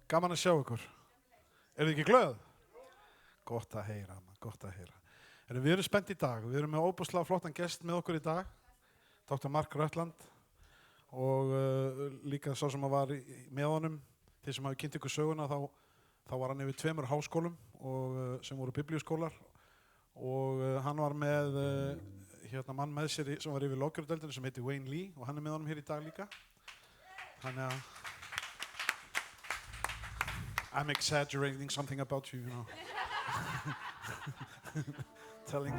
Gaman að sjá ykkur. Þið ekki glöð? Gott að heyra, gott að heyra. Við erum spennt í dag. Við erum með óbúslega flottan gest með okkur í dag. Dr. Mark Röttland og líka sá sem var með honum. Þeir sem hafi kynnt ykkur söguna þá var hann yfir 2 háskólum og, sem voru biblíuskólar og hann var með mann með sér sem var yfir löggjörðdeildinni sem heitir Wayne Lee og hann með honum hér í dag líka. Þannig að I'm exaggerating something about you, telling,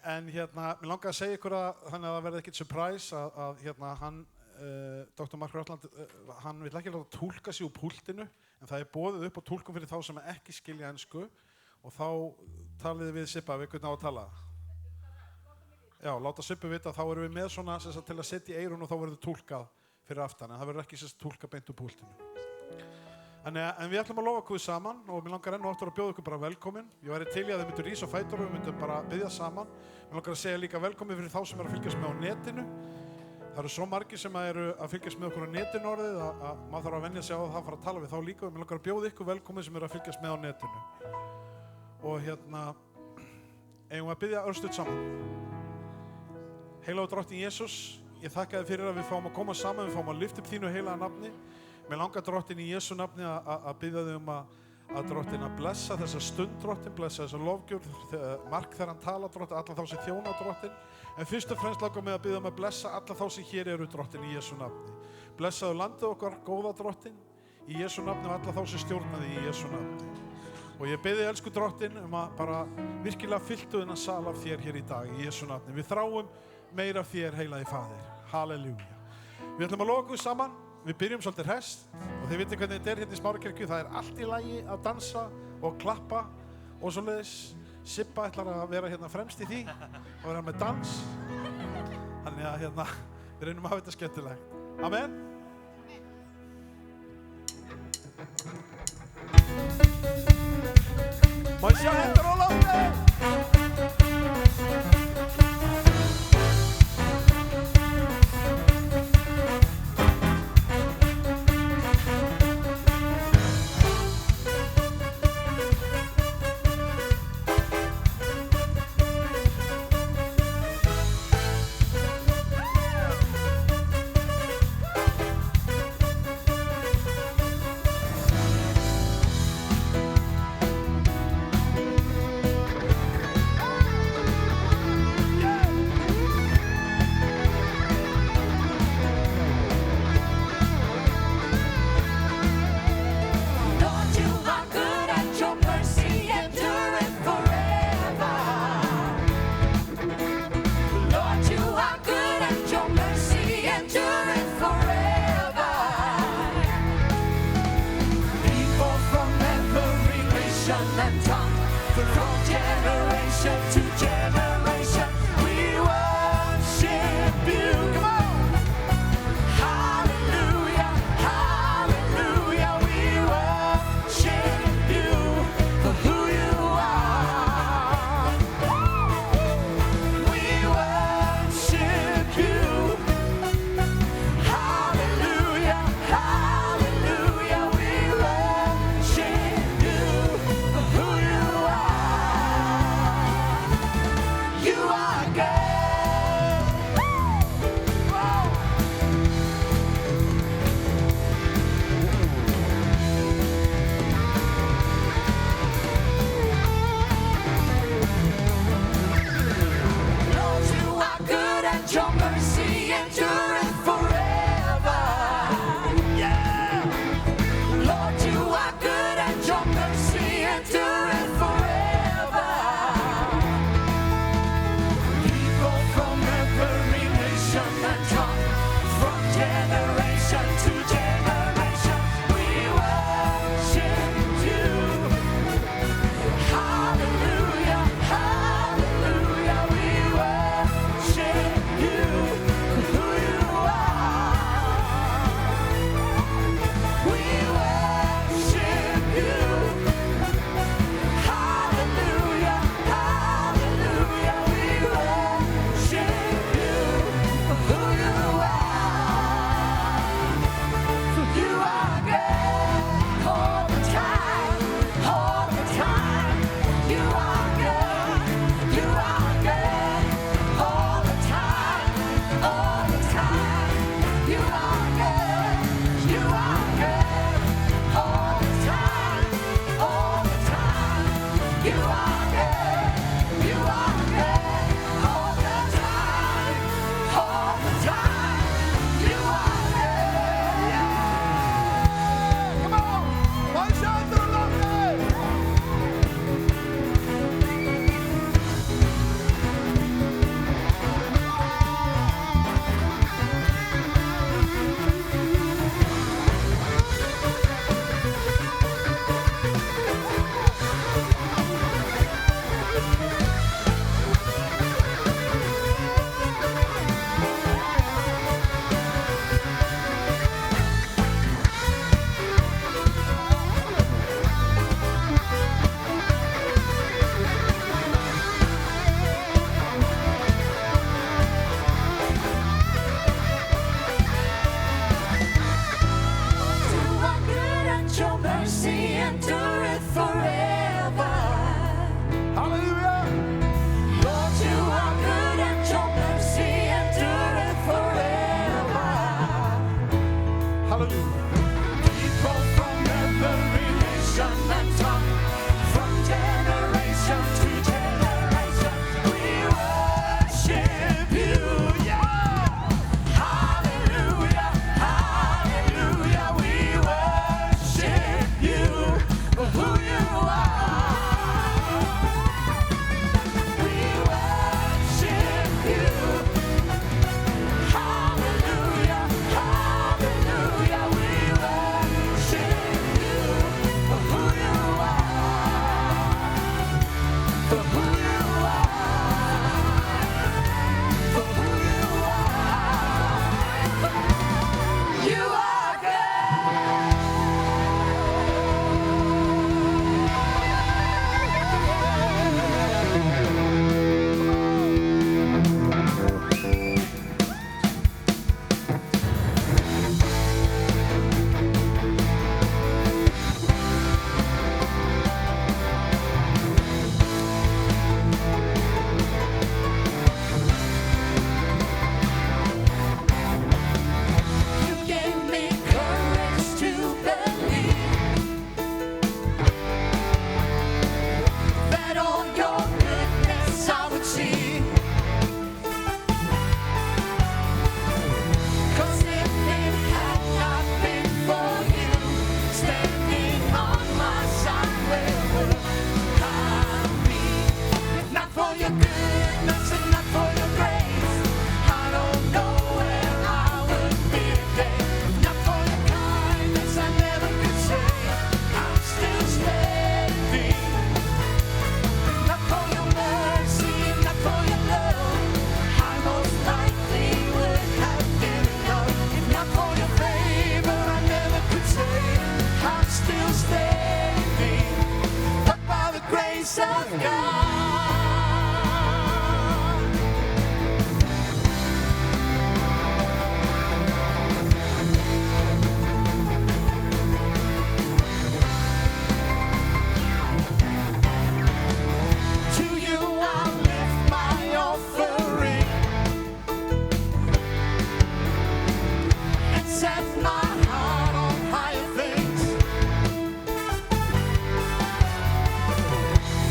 En mér langar að segja ykkur þannig að það verði ekkert surprise að hann, Dr. Mark Röttland, hann vill ekki láta túlka sig úr púltinu, en það boðið upp á túlkum fyrir þá sem ekki skilja ensku og þá talið við Sippa við hvernig á að tala. Já, láta Sippu vita, þá erum við með svona til að setja í eyrun og þá verður túlkað fyrir aftan, en það verður ekki túlka beint úr púltinu. En við ætlum að lofa Guð saman og mér langar enn og aftur að bjóða ykkur bara velkomin. Ég væri til í að þið myndu rísa á fætur og við myndum bara biðja saman. Mér langar að segja líka velkomin fyrir þá sem að fylgjast með á netinu. Það eru svo margir sem eru að fylgjast með okkur á netinu orðið að maður þarf að venja sig á að það fara að tala við þá líka og mér langar að bjóða ykkur velkomin sem eru að fylgjast með á netinu. Og eigum að biðja örstutt saman. Heilagur Drottinn Jesús, ég þakka þér fyrir að við fáum að koma saman, við fáum að lyfta upp þínu heilaga nafni. Mér langar Drottinn í Jesú nafni að biðja þig að Drottinn að blessa þessa stund Drottinn, blessa þessa lofgjörð, Mark þegar hann tala Drottinn, alla þá sem þjóna Drottinn. En fyrst og fremst langar mig að biðja að blessa alla þá sem hér eru Drottinn í Jesú nafni. Blessaðu landið okkar, góða Drottinn, í Jesú nafni og alla þá sem stjórna þig í Jesú nafni. Og ég biðja elsku Drottinn að bara virkilega fylltu þennan sal af þér hér í dag í Jesú nafni. Við þráum meira af þér, heilagi Faðir. Halleluja. Við ætlum að lofa Guð saman. Við byrjum svolítið hresst og þið vitið hvernig þetta hérna í Smárakirkju. Það allt í lagi að dansa og klappa og svoleiðis. Sippa ætlar að vera hérna fremst í því og vera með dans. Þannig að við reynum að hafa þetta skemmtilegt. Amen. Má ég sjá hendur á lofti? Hallelujah. People from every nation and tongue, from generation to generation, we worship you. Yeah. Hallelujah, hallelujah, we worship you for who you are. We worship you. Hallelujah, hallelujah, we worship you for who you are. For who you are. For who you are. You are You gave me courage to believe that all your goodness I would see. 'Cause if it had not been for you standing on my side, where would I be? If not for your goodness and not for your grace, I don't know where I would be today. If not for your kindness, I never could say I'm still standing. If not for your mercy, if not for your love, I most likely would have given up. If not for your favor, I never could say I'm still standing. But by the grace of God. To you I lift my offering and set my heart on higher things.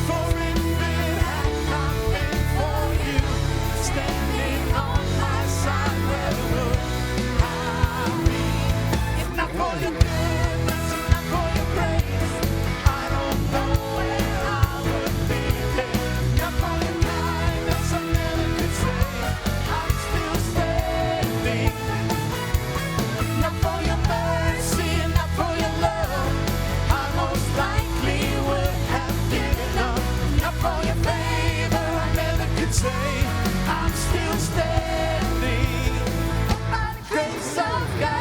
For if it had not been for you standing on my side, where would I be? If not for your goodness, if not for your grace, I don't know where I would be today. If not for your kindness, I never could say I'm still standing. If not for your mercy and not for your love, I most likely would have given up. If not for your favor, I never could say I'm still standing. By the grace of God.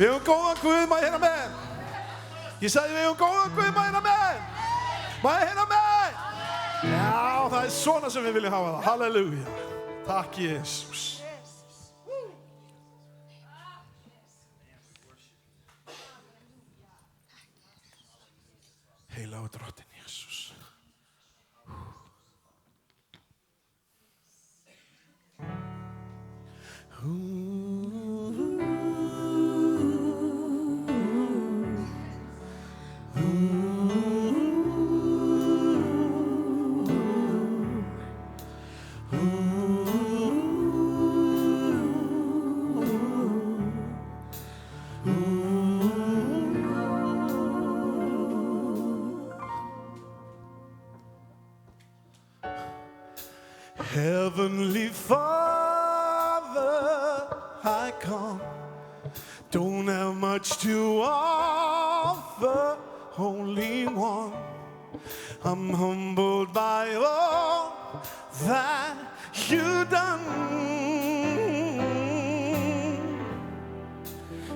Við höfum góðan Guð, má ég heyra með? Ég sagði við höfum góðan Guð, má ég heyra með? Má ég heyra með? Já, það er svona sem við viljum hafa það. Halleluja. Takk, Jesus. Heilagur Drottinn Jesus. Heavenly Father, I come, don't have much to offer, only one. I'm humbled by all that you've done.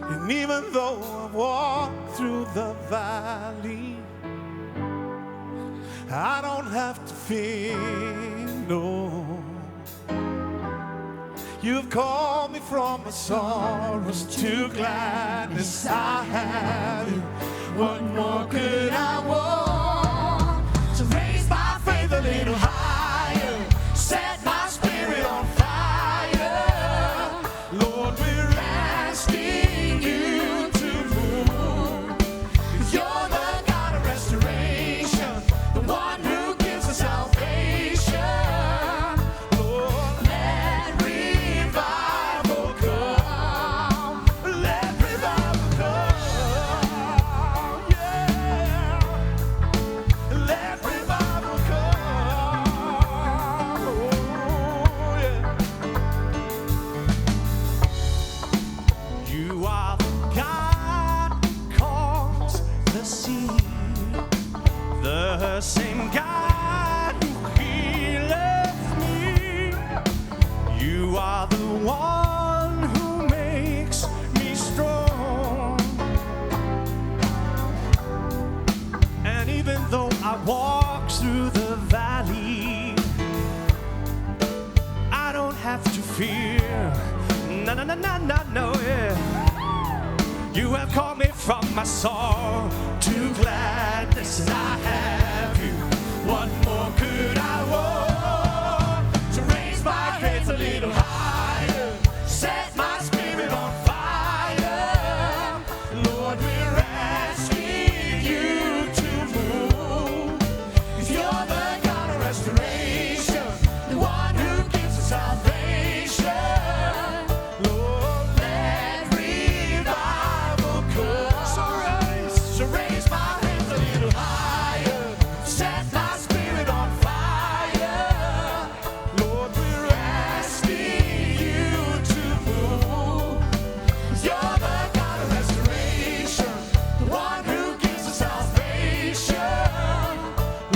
And even though I walk through the valley, I don't have to fear, no. You've called me from my sorrows to gladness. I have you. What more could I want? To raise my faith a little higher, set my spirit on fire. Lord, we're asking you to move. You're the God of restoration, the one who gives us salvation. Lord, let revival come. Let revival come. Yeah. Let revival come. Oh, yeah. You are the God who calms the sea, the same God who healeth me. You are the one who makes me strong. And even though I walk through the valley, I don't have to fear. No, no, no, no, no, no, yeah. You have called me from my sorrow to gladness, and I have you. What more could I want? To raise my faith a little higher, set my spirit on fire. Lord, we're asking you to move. 'Cause you're the God of restoration, the one who gives us salvation. Lord, let revival come. So raise my hands a little higher, set my spirit on fire. Lord, we're asking you to move. 'Cause you're the God of restoration, the one who gives us salvation.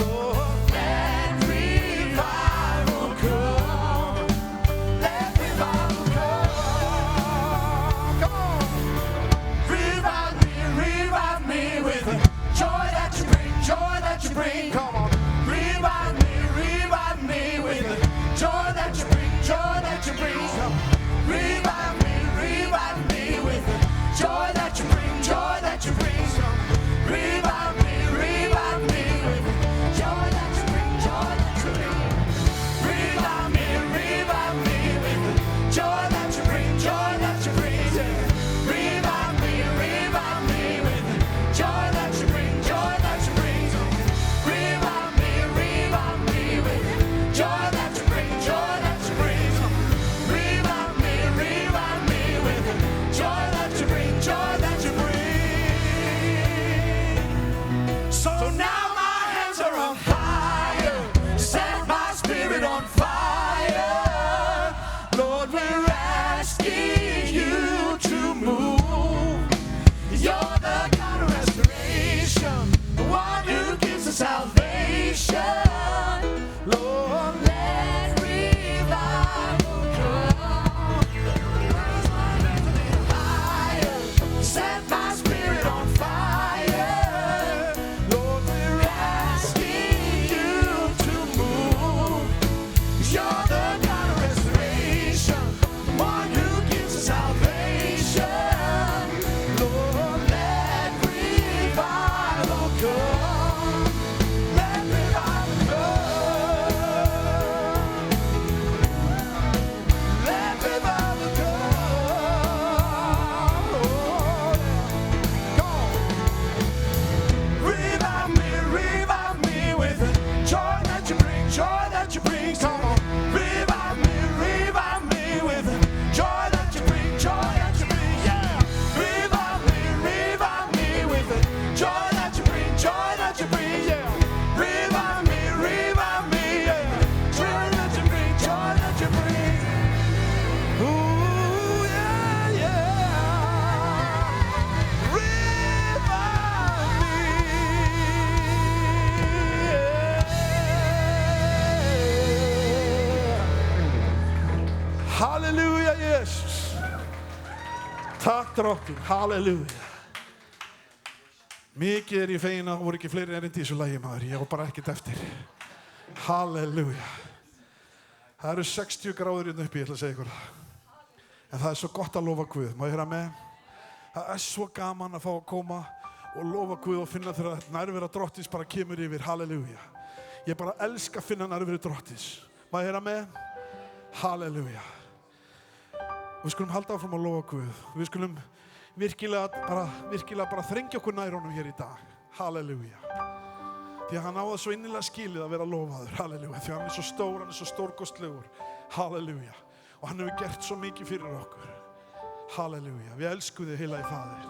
Lord, let revival come. Let revival come. Come on. Revive me with the joy that you bring, joy that you bring. Come on. Revive me with the joy that you bring, joy that you bring. Come on. Revive me with the joy that you bring, joy that you bring. Come on. Revive me with the joy that you bring, joy that you bring. Revive me with the joy that you bring, joy that you bring. Revive me with the joy that you bring, joy that you bring. Revive me with the joy that you bring, joy that you bring. Revive me with the joy that you bring, joy that you bring. So now my hands are on fire, set my spirit on fire. Lord, we're asking you to move. You're the God of restoration, the one who gives us salvation. Lord, let revival come. Raise my hands a little higher, set come. Let revival come. Let revival come. Oh, yeah. Come on. Revive me with the joy that you bring, joy that you bring. Come on. Revive me with the joy that you bring, joy that you bring. Yeah. Revive me with the joy that you bring, joy that you bring. Yeah. Revive me, yeah. Joy that you bring, joy that you bring. Ooh, yeah, yeah. Revive me. Halleluja, Jesus. Takk drottin, halleluja. Mikið ég fegin að það voru ekki fleiri erindi í þessu lagi, maður. Ég var bara ekkert eftir. Halleluja. Það eru 60 gráður hérna uppi, ég ætla að segja ykkur það. En það er svo gott að lofa Guð. Má ég heyra með? Það er svo gaman að fá að koma og lofa Guð og finna þegar nærvera drottins bara kemur yfir. Halleluja. Ég bara elska að finna nærvera drottins. Má ég heyra með? Halleluja. Við skulum halda áfram að lofa Guð. Við skulum virkilega bara þrengja okkur nær honum hér í dag. Halleluja. Því að hann á það svo innilega skilið að vera lofaður. Halleluja. Því að hann er svo stór, hann er svo stórkostlegur. Halleluja. Og hann hefur gert svo mikið fyrir okkur. Halleluja. Við elskum þig, heilagi Faðir.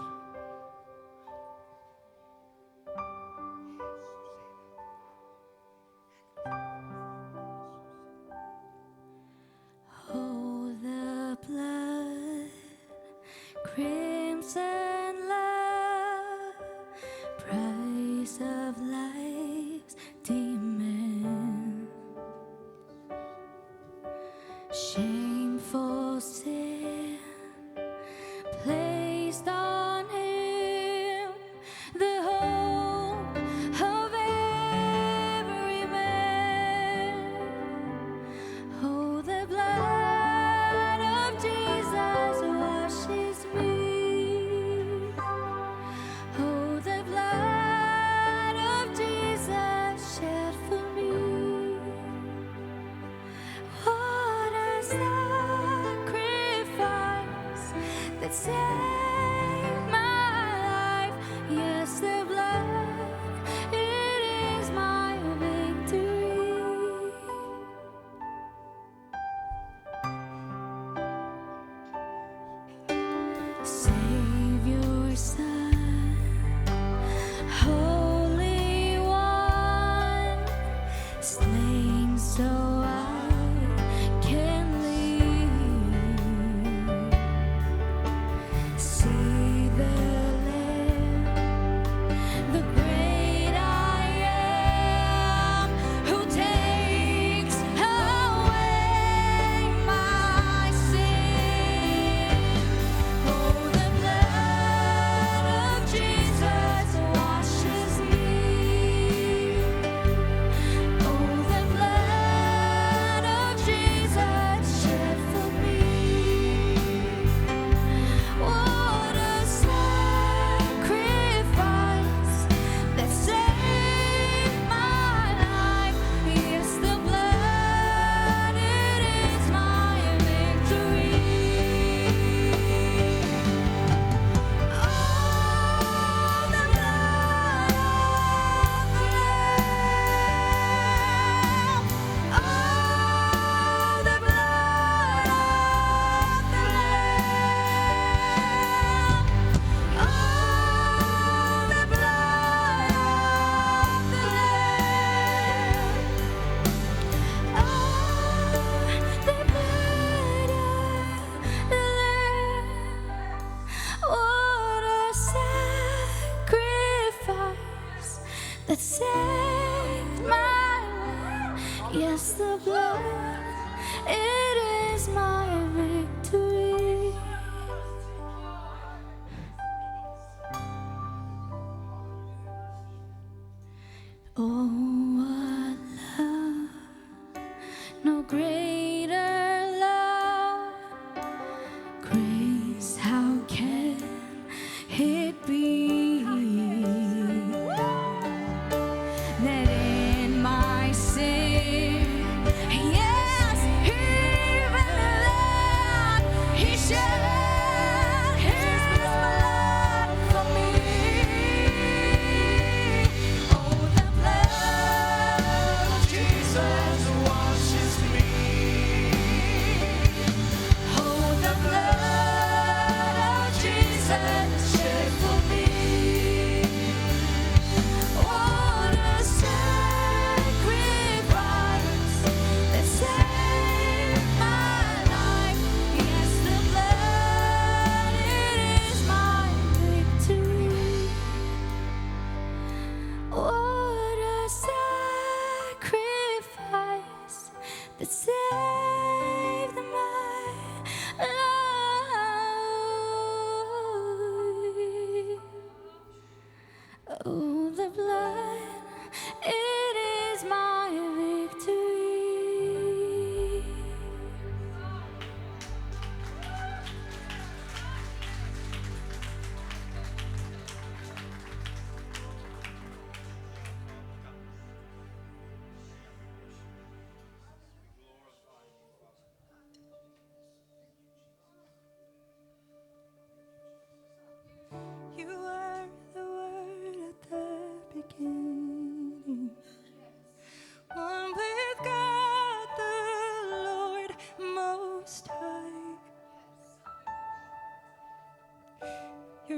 Oh, the blood, crimson love, price of life's demon, shameful sin placed on him, the hope of every man. Oh, the blood of Jesus washes me. Oh, the blood of Jesus shed for me. What a sacrifice that saved my life. Yes, the blood, it is my victory. Savior, Son, Holy One, slain so I can live. See the Lamb, the great I am, who takes away my sin. Oh, the blood of Jesus washes me. Oh, the blood of Jesus shed for me. What a sacrifice that saved my life. Yes, the blood, it is my victory. Oh, the blood of the Lamb. Oh, the blood of the Lamb. Oh, the blood of the Lamb. Oh, the blood of the Lamb. What a sacrifice that saved my life. Yes, the blood, it is my victory. Oh, what love, no greater love, grace, how can it be?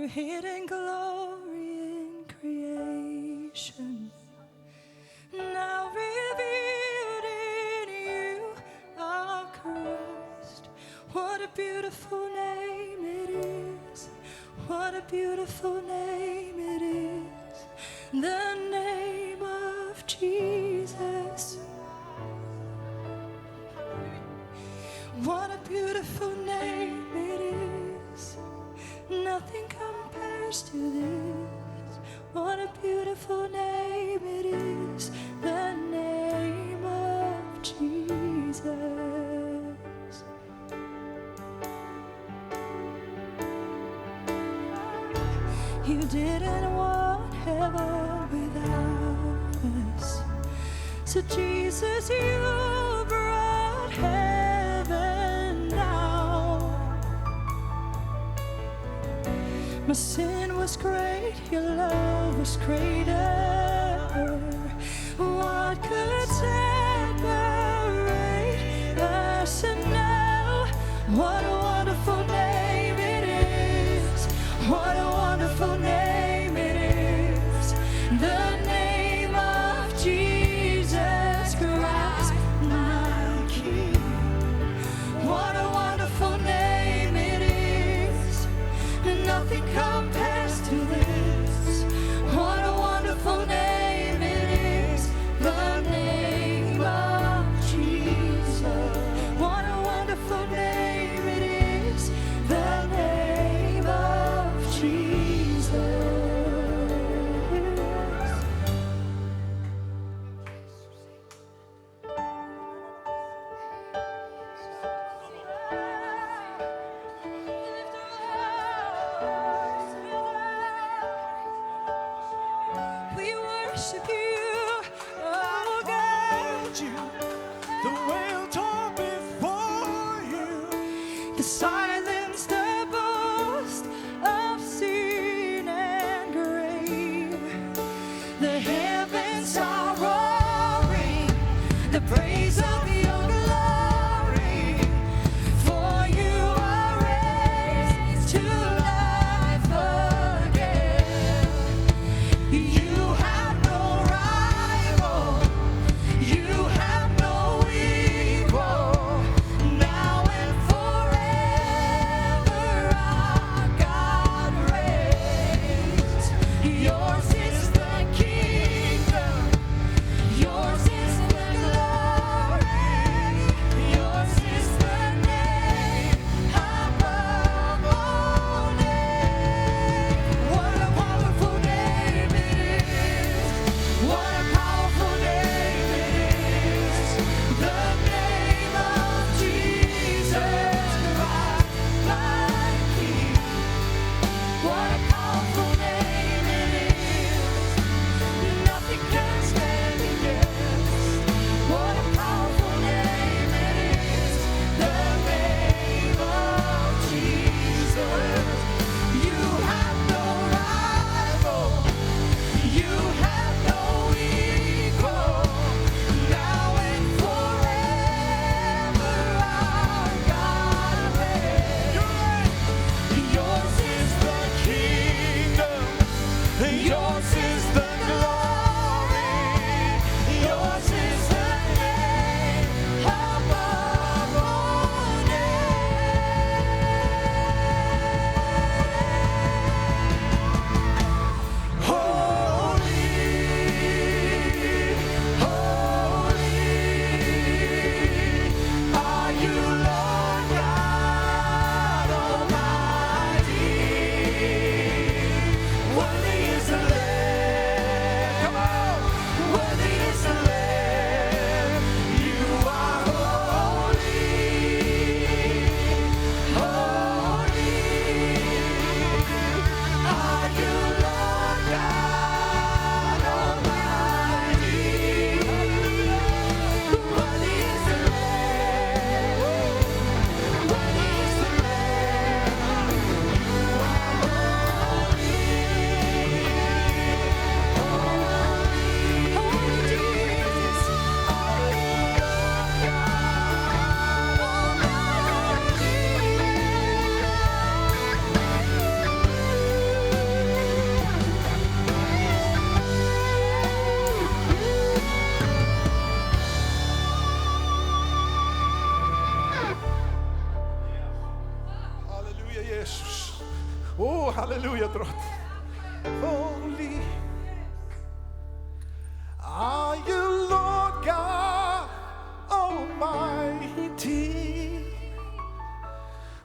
your hidden glory in creation, now revealed in you are Christ. What a beautiful name it is. What a beautiful name it is. The name of Jesus. What a beautiful name it is. Nothing compares to this. What a beautiful name it is. The name of Jesus. You didn't want heaven without us. So Jesus, you brought heaven down. My sin was great, your love was greater. What could separate us? And now, what a wonderful name it is. What a wonderful name it is. The name of Jesus Christ, my King. What a wonderful name it is. Nothing compares to this. What a wonderful name it is. The name of Jesus. What a wonderful name it is. The name of Jesus. We worship you, oh God. The veil torn before you. The silence, the boast of sin and grave. The heavens are roaring, the praise of your glory. For you are raised to life again. You have no rival. You have no equal. Now and forever our God reigns. Yours is the kingdom. Yours is the glory.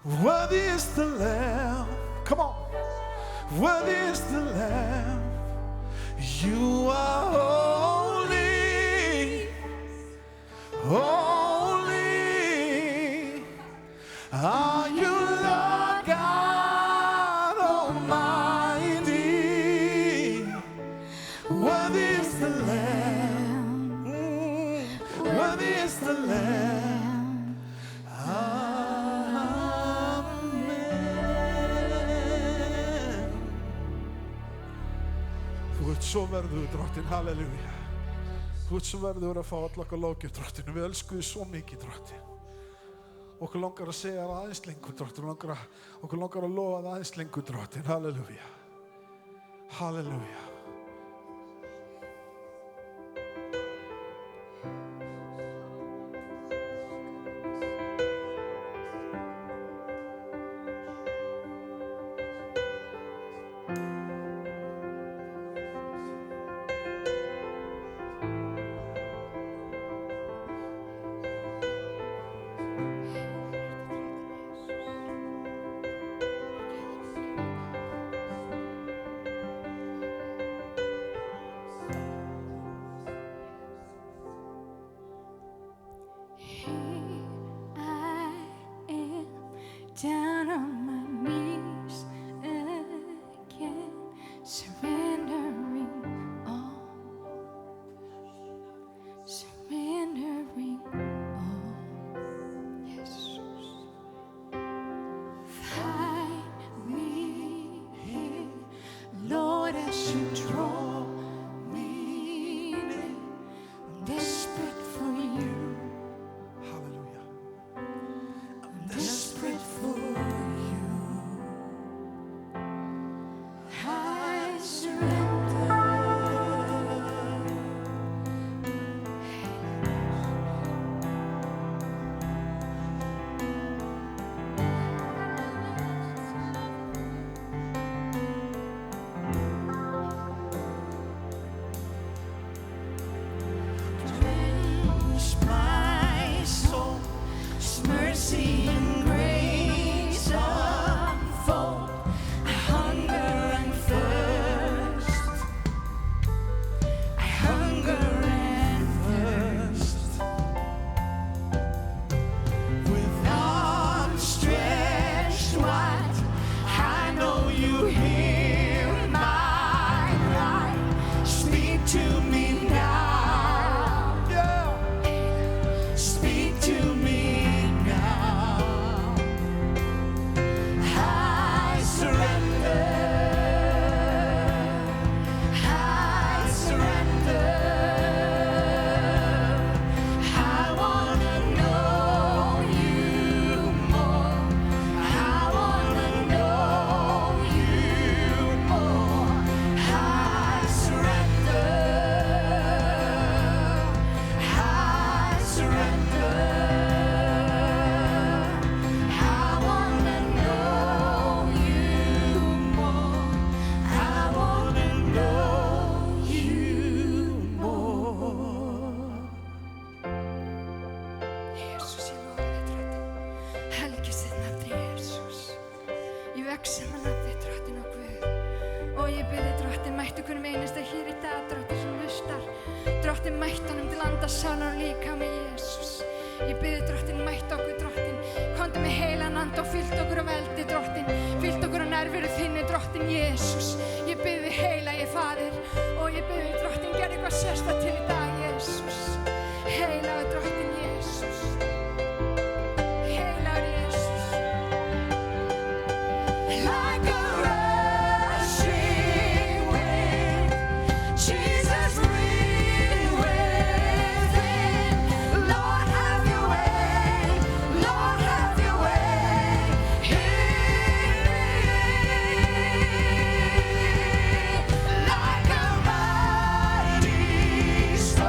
Worthy is the Lamb. Come on. Worthy is the Lamb. You are holy. Holy. Are you Lord God Almighty? Worthy is the Lamb. Worthy is the Lamb. Amen. Þú ert svo verður, Drottinn, halleluja. Þú ert svo verður að fá all okkar lókjum, Drottinn. Við elskum þig svo mikið, Drottinn. Okkur langar að segja það aðeins lengur, Drottinn. Okkur langar að lofa það aðeins lengur, Drottinn. Halleluja. Halleluja. Down on my knees again, surrendering all, surrendering all. Jesus, find me here, Lord, as you draw me near. I'm desperate for you. Halleluja. I'm desperate for you. I surrender. Drench my soul, mercy and grace unfold. I hunger and thirst. I hunger and thirst. With arms stretched wide, I know you hear my cry. Speak to me now. Speak to me now. I surrender. I surrender. I wanna know you more. I wanna know you more. I surrender. I surrender. I wanna know you more. I wanna know you more. Jesus, ég lofa þér, Drottinn. Helgist þitt nafn, Jesus. Ég vegsam að nafn þitt, Drottinn og Guð. Og ég bið þig, Drottinn, mættu hverjum einasta hér í dag, Drottinn, sem hlustar. Drottinn, mættu honum til anda, sálar og líkama, Jesus. Ég bið þig, Drottinn, mættu okkur, Drottinn. Komdu með heilan anda og fyllt okkur á veldi, Drottinn. Fyllt okkur á nærveru þinni, Drottinn, Jesus. Ég bið þig, heilagi Faðir. Og ég bið þig, Drottinn, gerðu eitthvað sérstakt til í dag, Jesus. Heilagur Drottinn, Jesus. Heilagur Jesus. Like a rushing wind, Jesus, breathe within. Lord, have your way. Lord, have your way in me. Like a mighty storm.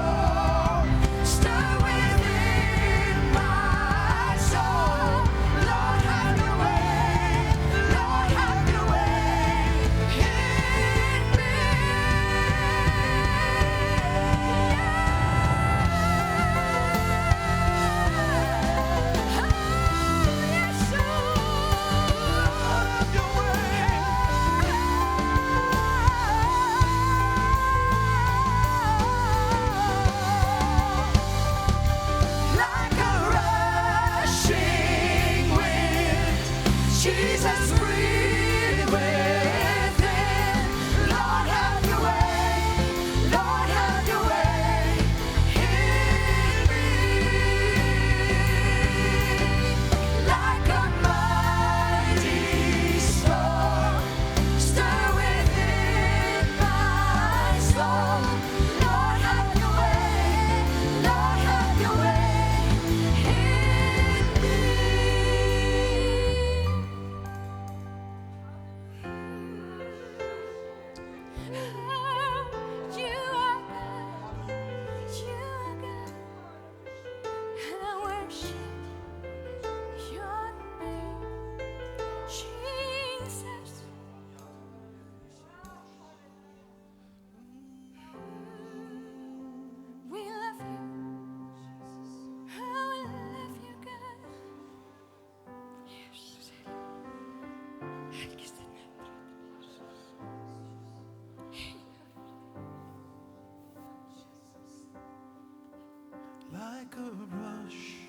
like a rushing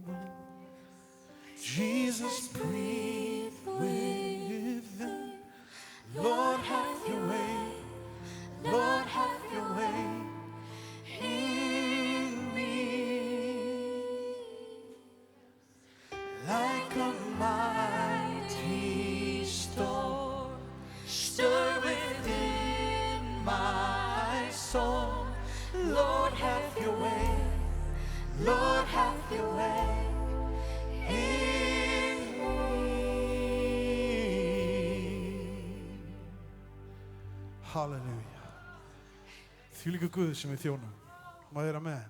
wind. Jesus, breathe within. Lord, have your way. Lord, have your way in me. Like a mighty storm, stir within my soul. Lord, have your way. Lord, have your way in me. Halleluja. Þvílíkur Guð sem við þjónum. Má þeirra með.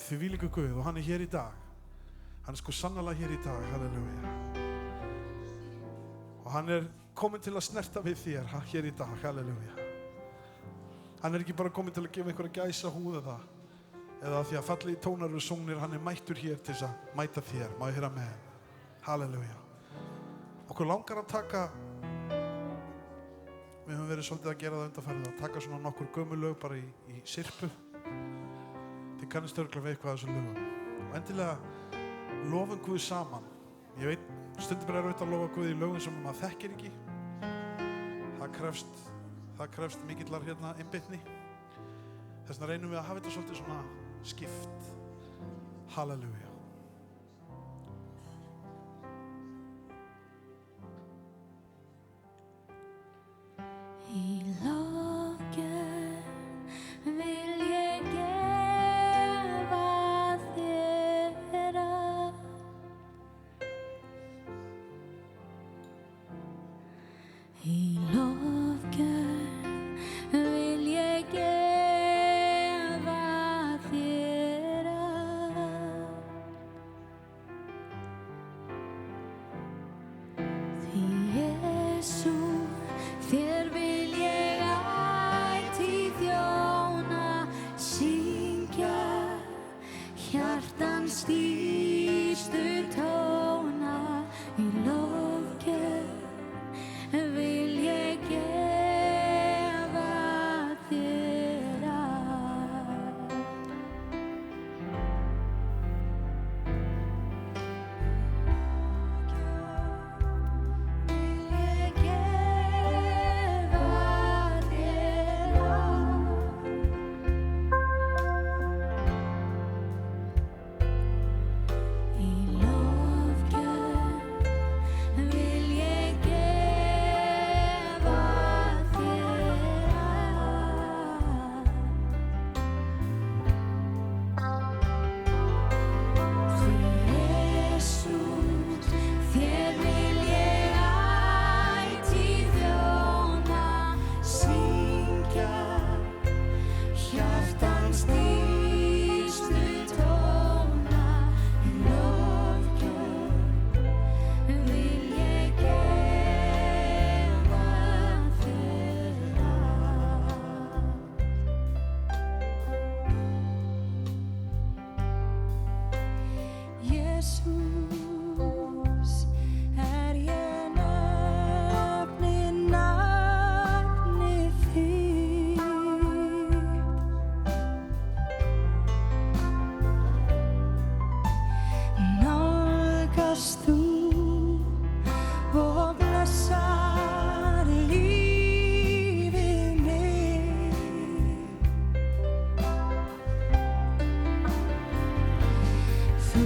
Þvílíkur Guð og hann hér í dag. Hann sko sannarlega hér í dag. Halleluja. Og hann kominn til að snerta við þér hér í dag. Halleluja. Hann ekki bara kominn til að gefa einhverja gæsa húða það. Eða því að fallegi tónar eru sungnir, hann mættur hér til þess að mæta þér. Má ég heyra með. Halleluja. Okkur langar að taka, við höfum verið svolítið að gera það undanfarið, að taka svona nokkur gömul lög bara í sirpu. Þið kannist örugglega við eitthvað af þessum lögum. Og endilega lofum Guð saman. Ég veit, stundum er erfitt að lofa Guð í lögum sem maður þekkir ekki. Það krefst mikillar einbeitni. Þess vegna reynum við að hafa þetta svolítið svona skipt. Halleluja. Í lofgjörð vil ég gefa þér allt. Í lofgjörð vil ég gefa þér allt. Því Jesú, þér vil ég ætíð þjóna, syngja hjartans dýpstu tóna. Í lofgjörð vil ég gefa þér allt. Vil ég gefa þér allt. Í lofgjörð vil ég gefa þér allt. Því Jesú, þér vil ég ætíð þjóna, syngja hjartans dýpstu tóna. Í lofgjörð vil ég gefa þér allt. Jesús, ég nefni nafnið þitt. Nálgast þú og blessar lífið mitt. Þú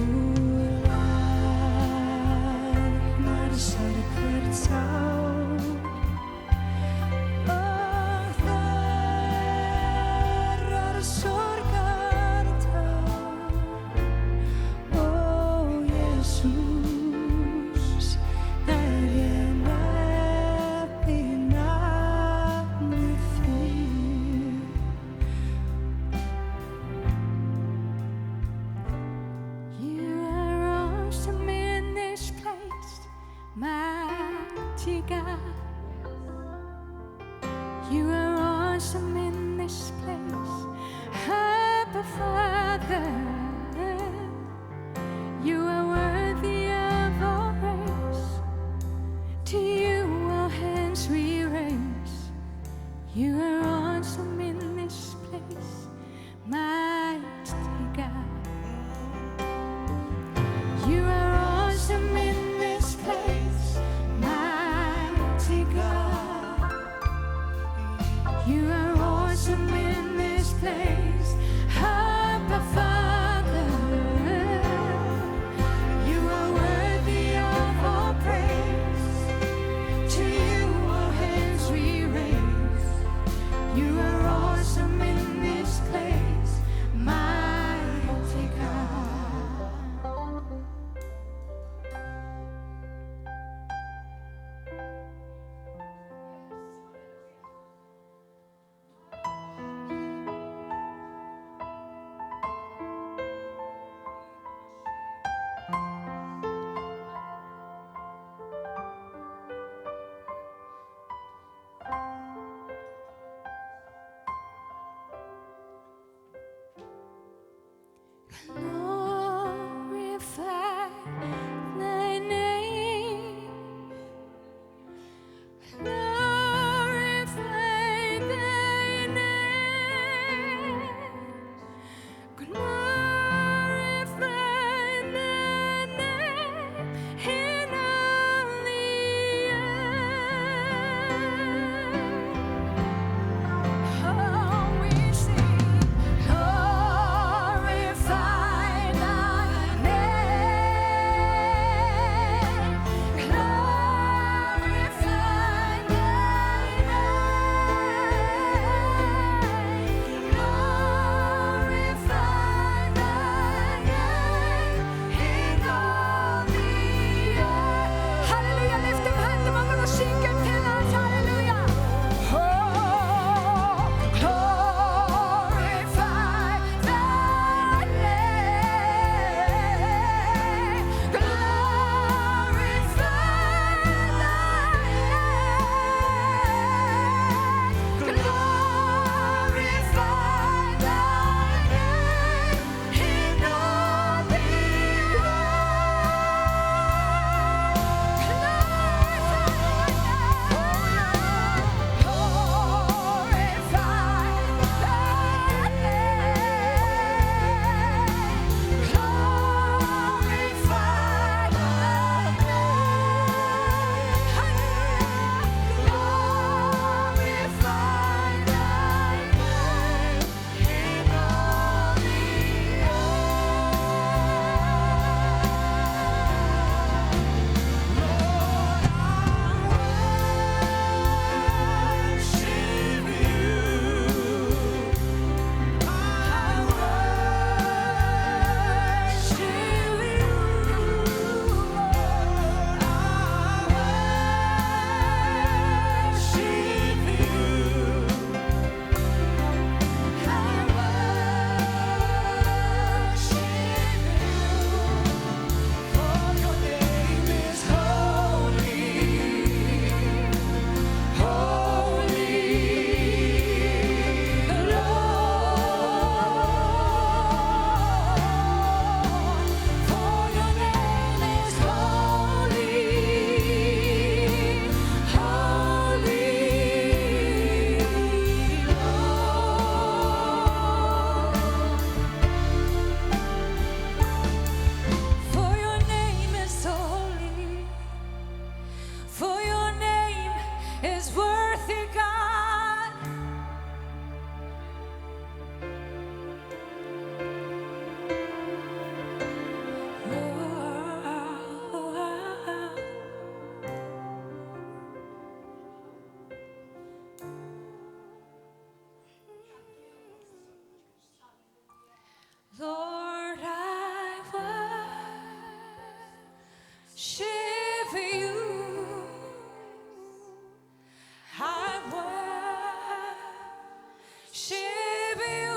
you,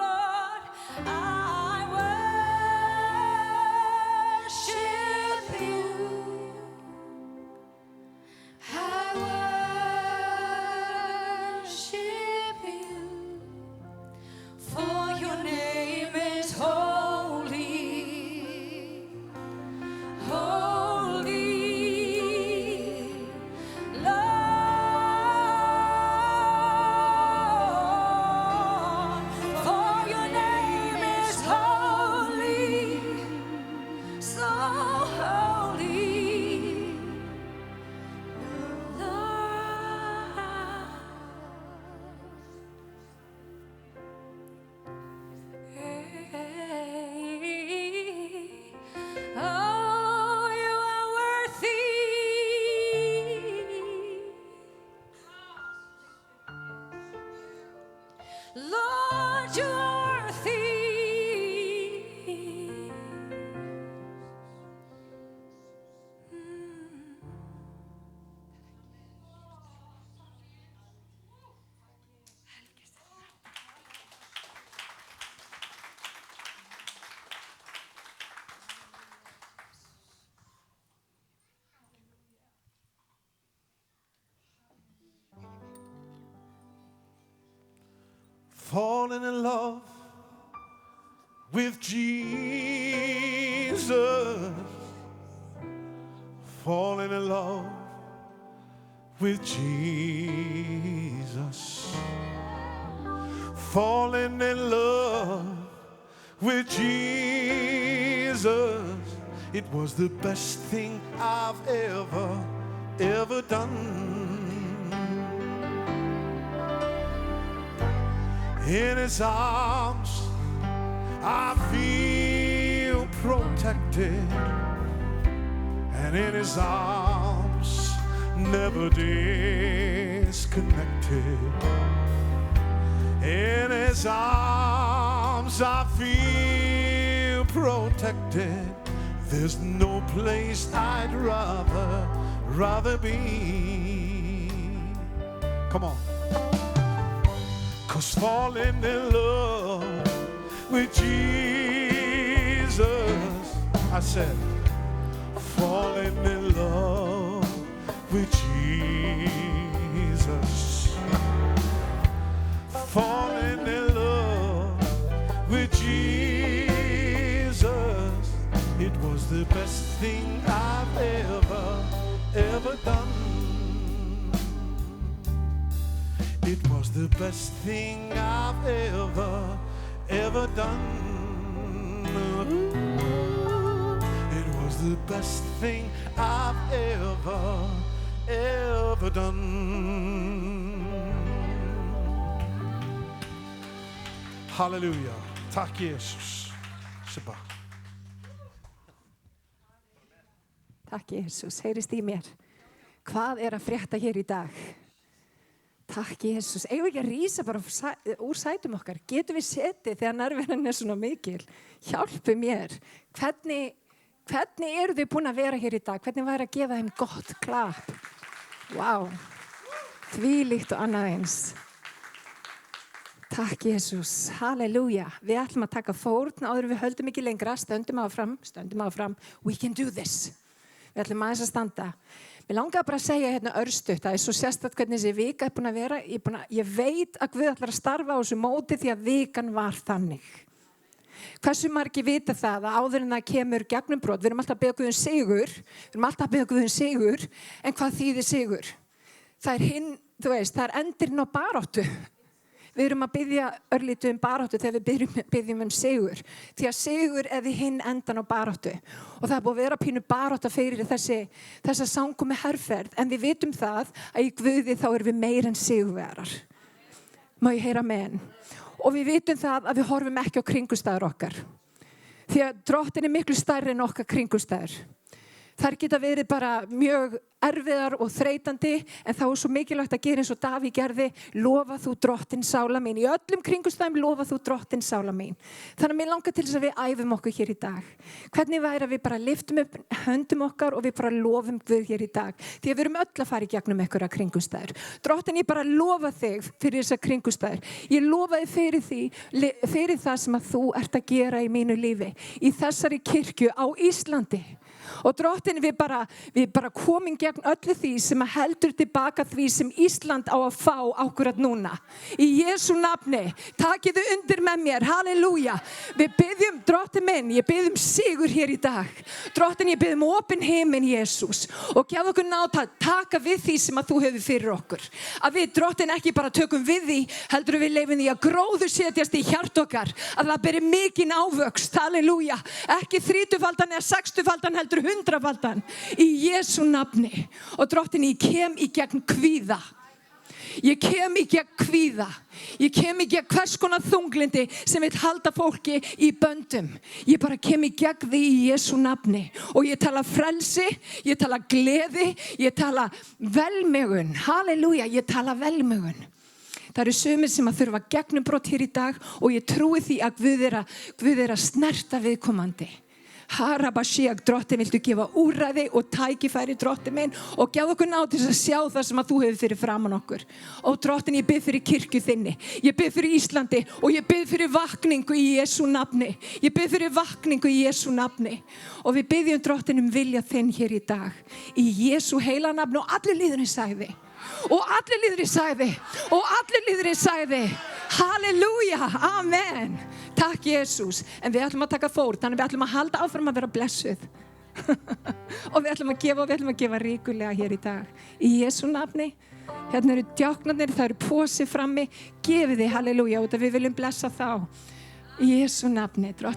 Lord. I worship you. I worship you. For your name is holy. Holy, Lord, for your name is holy, so holy, Lord. Oh, you are worthy. Lord, you are worthy. Falling in love with Jesus. Falling in love with Jesus. Falling in love with Jesus. It was the best thing I've ever done. In his arms, I feel protected, and in his arms, never disconnected. In his arms, I feel protected. There's no place I'd rather be. Come on. 'Cause falling in love with Jesus, I said, falling in love with Jesus, falling in love with Jesus. It was the best thing I've ever done. It was the best thing I've ever done. It was the best thing I've ever done. Halleluja. Tack Jesus. Sibba. Takk Jesus, heyrist í mér. Hvað að frétta hér í dag? Takk Jesus. Eigum við ekki að rísa bara úr sætum okkar? Getum við setið þegar nærveran svona mikil? Hjálpi mér. Hvernig eru þið búin að vera hér í dag? Hvernig væri að gefa þeim gott klapp? Vá. Þvílíkt og annað eins. Takk Jesus. Halleluja. Við ætlum að taka fórn áður en við höldum ekki lengra. Stöndum áfram. We can do this. Við ætlum aðeins að standa. Mér langaði bara að segja hérna örstutt, það svo sérstætt hvernig þessi vika búin að vera. Ég veit að Guð ætlar að starfa á þessu móti því að vikan var þannig. Hversu margir vita það að áður en það kemur gegnumbrot, við erum alltaf að biðja Guð um sigur, en hvað þýðir sigur? Það er endirinn á baráttu. Við erum að biðja örlítið baráttu þegar við biðjum sigur. Því að sigur því hinn endan á baráttu. Og það búið að vera pínu barátta fyrir þessa samkomu herferð. En við vitum það að í Guði þá erum við meir en sigurvegarar. Má ég heyra amen? Og við vitum það að við horfum ekki á kringustæður okkar. Því að Drottinn miklu stærri en okkar kringustæður. Þær geta verið bara mjög erfiðar og þreytandi, en þá svo mikilvægt að gera eins og Davíð gerði, lofa þú drottinn sála mín. Í öllum kringumstæðum lofa þú drottinn sála mín. Þannig að mér langar til þess að við æfum okkur hér í dag. Hvernig væri að við bara lyftum upp höndum okkar og við bara lofum Guð hér í dag. Því að við erum öll að fara í gegnum einhverja kringumstæður. Drottinn, ég bara lofa þig fyrir þessar kringumstæður. Ég lofa þig fyrir það sem að þú ert að gera í mínu lífi. Í þessari kirkju á Íslandi. Og drottinn, við bara komum gegn öllu því sem heldur tilbaka því sem Ísland á að fá akkurat núna. Í Jesú nafni, takið þið undir með mér, halleluja. Við biðjum, drottinn minn, ég biðjum sigur hér í dag. Drottinn, ég biðjum opinn himinn, Jesús. Og gefðu okkur nátt að taka við því sem að þú hefur fyrir okkur. Að við, drottinn, ekki bara tökum við því, heldur við leifum því að gróður setjast í hjart okkar. Að það beri mikinn ávöxt, halleluja. Ekki 30-faldan eða 60-faldan heldur 100-faldan í Jesú nafni. Og drottinn, ég kem í gegn kvíða. Ég kem í gegn kvíða. Ég kem í gegn hvers konar þunglindi sem vil halda fólki í böndum. Ég bara kem í gegn því í Jesú nafni. Og ég tala frelsi, ég tala gleði, ég tala velmegun. Halleluja, ég tala velmegun. Það eru sumir sem að þurfa gegnumbrot hér í dag og ég trúi því að Guð er að snerta viðkomandi. Harabashiak, drottinn, viltu gefa úrræði og tækifæri, drottinn minn, og gefðu okkur náð til að sjá það sem að þú hefur fyrir framan okkur. Og drottinn, ég bið fyrir kirkju þinni, ég bið fyrir Íslandi og ég bið fyrir vakningu í Jesú nafni. Ég bið fyrir vakningu í Jesú nafni. Og við biðjum drottinn vilja þinn hér í dag. Í Jesú heila nafni, og allir líðurinn sagði. Og allir líðurinn sagði. Halleluja, amen. Takk Jesús. En við ætlum að taka fórn, þannig við ætlum að halda áfram að vera blessuð. Og við ætlum að gefa ríkulega hér í dag. Í Jesú nafni. Hérna eru djáknarnir, það eru posi frammi. Gefið þið halleluja út að við viljum blessa þá. Í Jesú nafni.